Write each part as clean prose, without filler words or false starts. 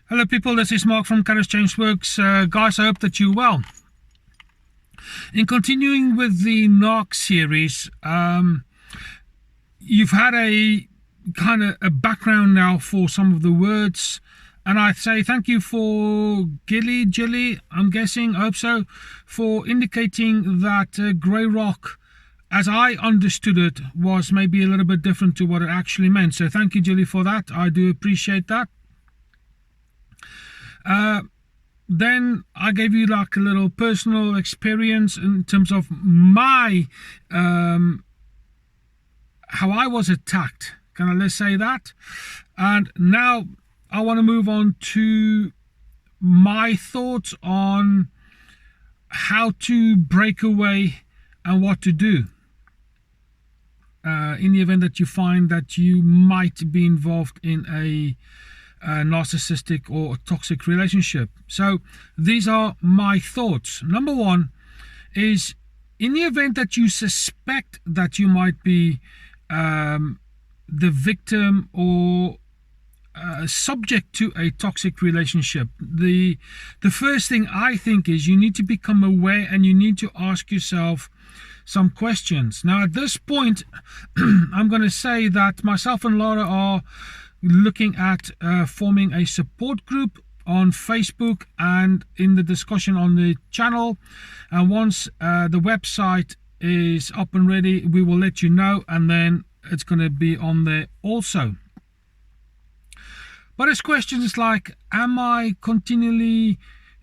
Hello people, this is Mark from Courage Change Works. Guys, I hope that you're well. In continuing with the Narc series, you've had a kind of a background now for some of the words, and I'd say thank you for Gilly, I'm guessing, I hope so, for indicating that grey rock, as I understood it, was maybe a little bit different to what it actually meant. So thank you, Gilly, for that. I do appreciate that. Then I gave you like a little personal experience in terms of my how I was attacked. Let's say that. And now I want to move on to my thoughts on how to break away and what to do in the event that you find that you might be involved in a narcissistic or toxic relationship. So these are my thoughts. Number one is, in the event that you suspect that you might be the victim or subject to a toxic relationship, the first thing I think is you need to become aware and you need to ask yourself some questions. Now at this point I'm going to say that myself and Laura are looking at forming a support group on Facebook and in the discussion on the channel, and once the website is up and ready we will let you know, and then it's going to be on there also. But it's questions like, am I continually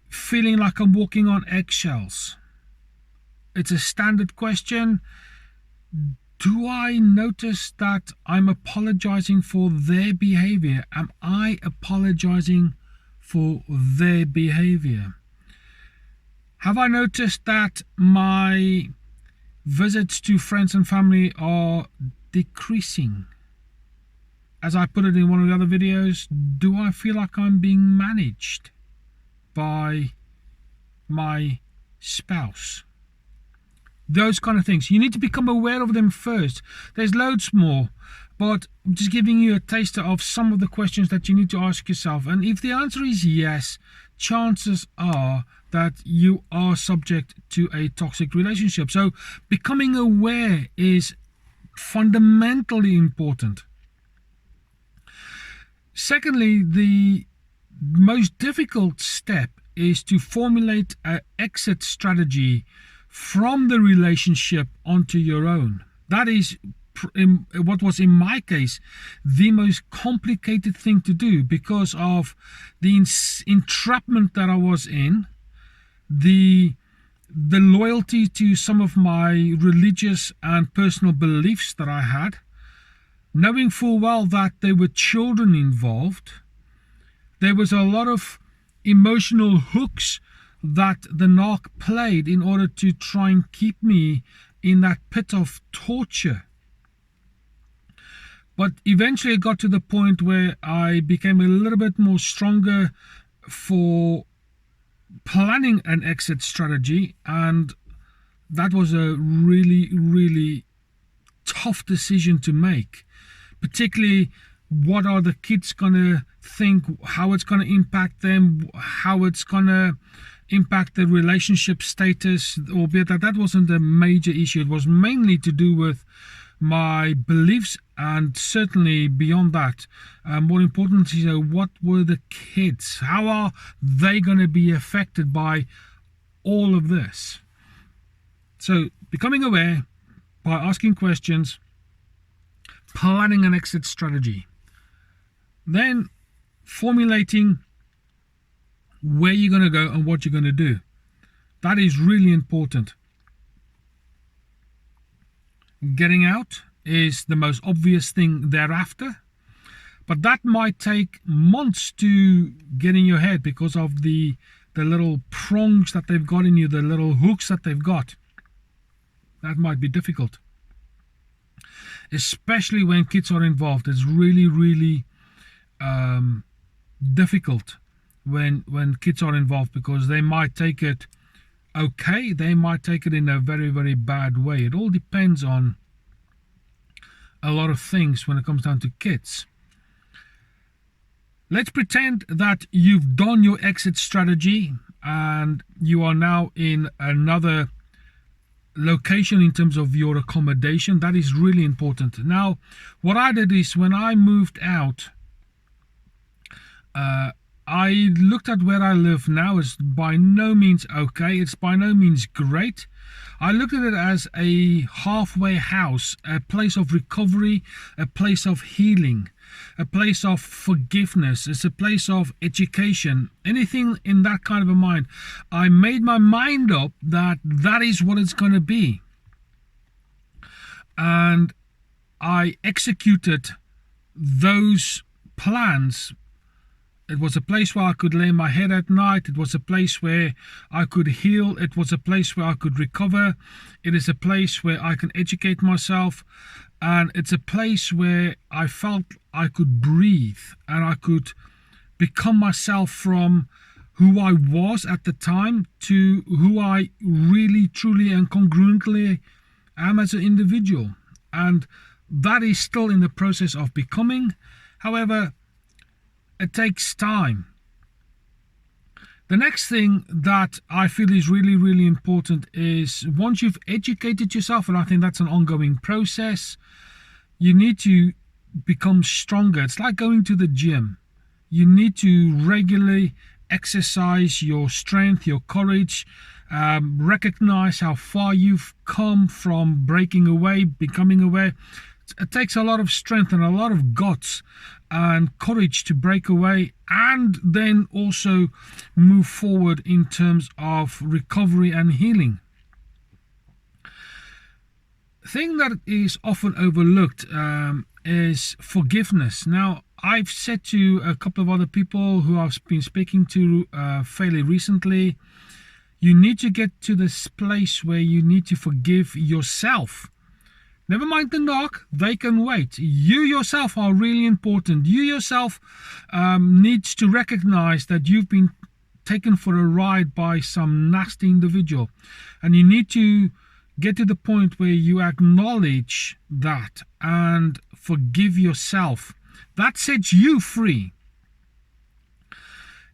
feeling like I'm walking on eggshells? It's a standard question. Do I notice that I'm apologizing for their behavior? Am I apologizing for their behavior? Have I noticed that my visits to friends and family are decreasing? As I put it in one of the other videos, do I feel like I'm being managed by my spouse? Those kind of things. You need to become aware of them first. There's loads more, but I'm just giving you a taster of some of the questions that you need to ask yourself. And if the answer is yes, chances are that you are subject to a toxic relationship. So becoming aware is fundamentally important. Secondly, the most difficult step is to formulate an exit strategy from the relationship onto your own. That is what was in my case the most complicated thing to do, because of the entrapment that I was in, the loyalty to some of my religious and personal beliefs that I had, knowing full well that there were children involved. There was a lot of emotional hooks that the narc played in order to try and keep me in that pit of torture. But eventually it got to the point where I became a little bit more stronger for planning an exit strategy, and that was a really tough decision to make, particularly what are the kids gonna think, how it's gonna impact them, how it's gonna impact the relationship status, albeit that wasn't a major issue. It was mainly to do with my beliefs, and certainly beyond that, more importantly, what were the kids, how are they going to be affected by all of this? So becoming aware by asking questions, planning an exit strategy, then formulating where you're going to go and what you're going to do. That is really important. Getting out is the most obvious thing thereafter, but that might take months to get in your head because of the little prongs that they've got in you, the little hooks that they've got. That might be difficult, especially when kids are involved. It's really difficult when kids are involved, because they might take it okay, they might take it in a very bad way. It all depends on a lot of things when it comes down to kids. Let's pretend that you've done your exit strategy and you are now in another location in terms of your accommodation. That is really important. Now, what I did is when I moved out, I looked at where I live now. It's by no means okay. It's by no means great. I looked at it as a halfway house, a place of recovery, a place of healing, a place of forgiveness. It's a place of education, anything in that kind of a mind. I made my mind up that that is what it's going to be. And I executed those plans. It was a place where I could lay my head at night. It was a place where I could heal. It was a place where I could recover. It is a place where I can educate myself. And it's a place where I felt I could breathe and I could become myself from who I was at the time to who I really, truly and congruently am as an individual. And that is still in the process of becoming. However, it takes time. The next thing that I feel is really, really important is once you've educated yourself, and I think that's an ongoing process, you need to become stronger. It's like going to the gym. You need to regularly exercise your strength, your courage, recognize how far you've come from breaking away, becoming aware. It takes a lot of strength and a lot of guts and courage to break away and then also move forward in terms of recovery and healing. Thing that is often overlooked is forgiveness. Now, I've said to a couple of other people who I've been speaking to fairly recently, you need to get to this place where you need to forgive yourself. Never mind the Narc, they can wait. You yourself are really important. You yourself needs to recognize that you've been taken for a ride by some nasty individual. And you need to get to the point where you acknowledge that and forgive yourself. That sets you free.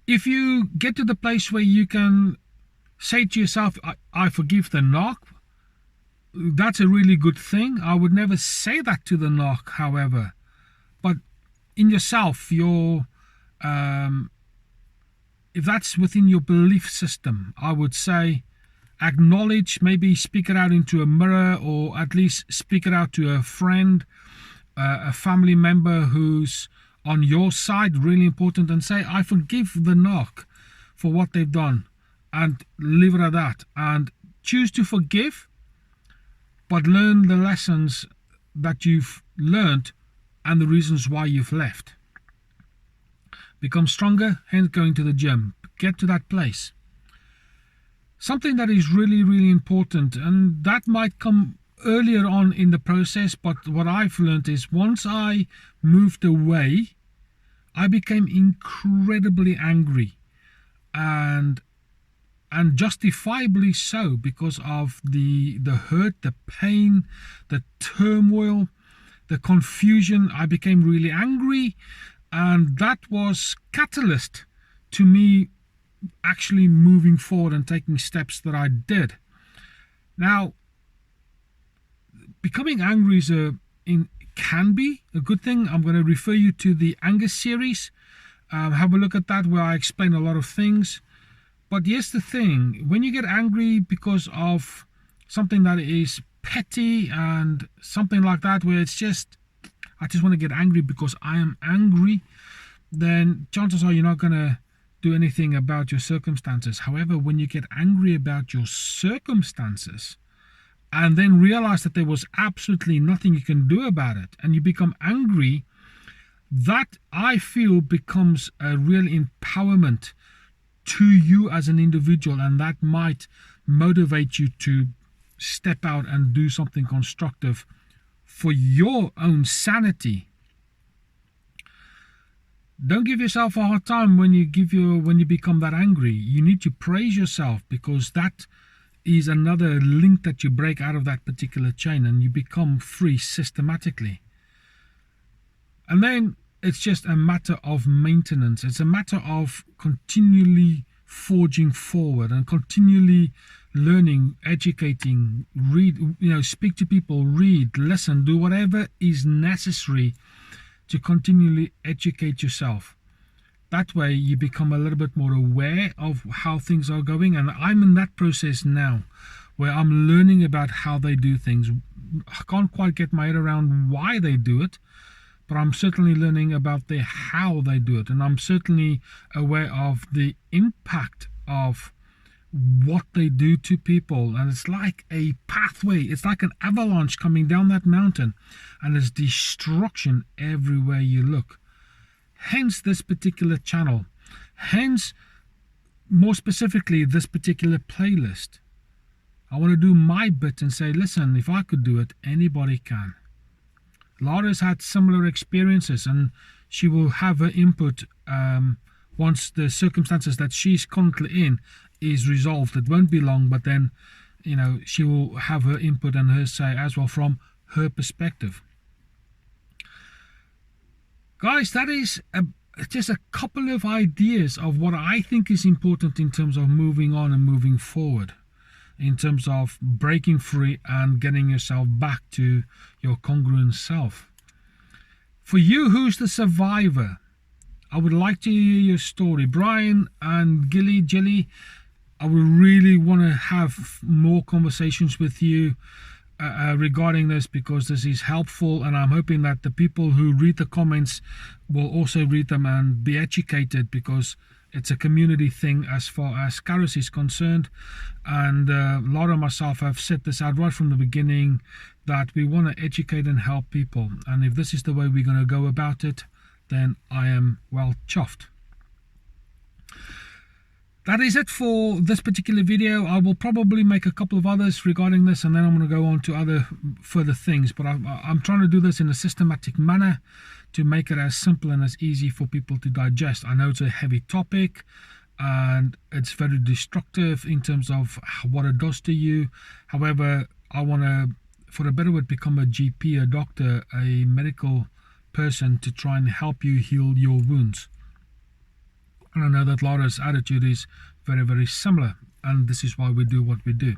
If you get to the place where you can say to yourself, I forgive the Narc, that's a really good thing. I would never say that to the Narc, however. But in yourself, if that's within your belief system, I would say acknowledge, maybe speak it out into a mirror, or at least speak it out to a friend, a family member who's on your side, really important, and say, I forgive the Narc for what they've done, and leave it at that. And choose to forgive, but learn the lessons that you've learned and the reasons why you've left. Become stronger, hence going to the gym. Get to that place. Something that is really, really important, and that might come earlier on in the process, but what I've learned is once I moved away, I became incredibly angry, and justifiably so, because of the hurt, the pain, the turmoil, the confusion. I became really angry, and that was catalyst to me actually moving forward and taking steps that I did. Now, becoming angry can be a good thing. I'm going to refer you to the anger series. Have a look at that, where I explain a lot of things. But here's the thing, when you get angry because of something that is petty and something like that, where it's just, I just want to get angry because I am angry, then chances are you're not going to do anything about your circumstances. However, when you get angry about your circumstances and then realize that there was absolutely nothing you can do about it, and you become angry, that I feel becomes a real empowerment to you as an individual, and that might motivate you to step out and do something constructive for your own sanity. Don't give yourself a hard time when you become that angry. You need to praise yourself, because that is another link that you break out of that particular chain and you become free systematically. And then it's just a matter of maintenance. It's a matter of continually forging forward and continually learning, educating, read, speak to people, read, listen, do whatever is necessary to continually educate yourself. That way you become a little bit more aware of how things are going, and I'm in that process now where I'm learning about how they do things. I can't quite get my head around why they do it, but I'm certainly learning about the how they do it, and I'm certainly aware of the impact of what they do to people. And it's like a pathway, it's like an avalanche coming down that mountain, and there's destruction everywhere you look. Hence this particular channel, hence more specifically this particular playlist. I want to do my bit and say, listen, if I could do it, anybody can. Laura's had similar experiences, and she will have her input once the circumstances that she's currently in is resolved. It won't be long, but then she will have her input and her say as well from her perspective. Guys, that is just a couple of ideas of what I think is important in terms of moving on and moving forward, in terms of breaking free and getting yourself back to your congruent self. For you who's the survivor, I would like to hear your story. Brian and Jilly, I would really want to have more conversations with you regarding this, because this is helpful, and I'm hoping that the people who read the comments will also read them and be educated, because it's a community thing as far as Karos is concerned. And Laura and myself have set this out right from the beginning, that we want to educate and help people, and if this is the way we're going to go about it, then I am well chuffed. That is it for this particular video. I will probably make a couple of others regarding this, and then I'm going to go on to other further things. But I'm trying to do this in a systematic manner to make it as simple and as easy for people to digest. I know it's a heavy topic, and it's very destructive in terms of what it does to you. However, I want to, for a better word, become a GP, a doctor, a medical person to try and help you heal your wounds. And I know that Laura's attitude is very, very similar, and this is why we do what we do.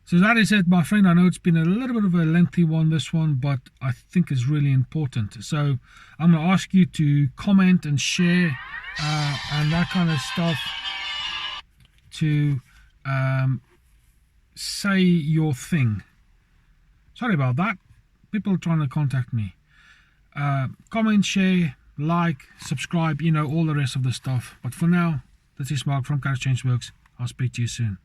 So that is it, my friend. I know it's been a little bit of a lengthy one, this one, but I think it's really important. So I'm going to ask you to comment and share and that kind of stuff, to say your thing. Sorry about that. People are trying to contact me. Comment, share, like, subscribe, all the rest of the stuff. But for now, this is Mark from Karos Changeworks. I'll speak to you soon.